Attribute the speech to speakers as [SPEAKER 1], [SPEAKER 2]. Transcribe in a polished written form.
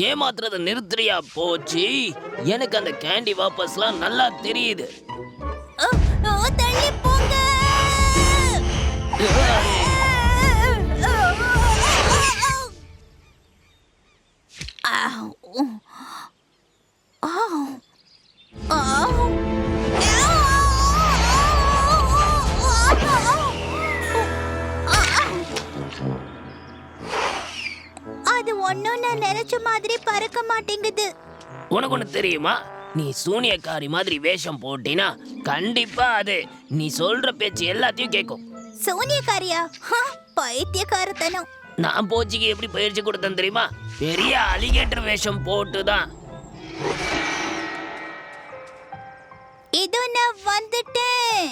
[SPEAKER 1] ஏமாத்துறத நிறுத்துறியா போச்சு? எனக்கு அந்த கேண்டி வாபஸ்லாம் நல்லா தெரியுது.
[SPEAKER 2] தள்ளி போங்க. அது ஒன்னும் நான் நினைச்ச மாதிரி பறக்க மாட்டேங்குது.
[SPEAKER 1] உனக்கு ஒண்ணு தெரியுமா? நீ சூனியக்காரி மாதிரி வேஷம் போட்டினா கண்டிப்பா அது நீ சொல்ற பேச்சு எல்லாத்தையும் கேட்கும்.
[SPEAKER 2] சூனியக்காரியா? பைத்தியக்காரத்தனம்.
[SPEAKER 1] நான் போச்சிக்கு எப்படி பயிற்சி கொடுத்தேன் தெரியுமா? பெரிய அலிகேட்டர் வேஷம் போட்டுதான்.
[SPEAKER 2] இதோ நான் வந்துட்டேன்.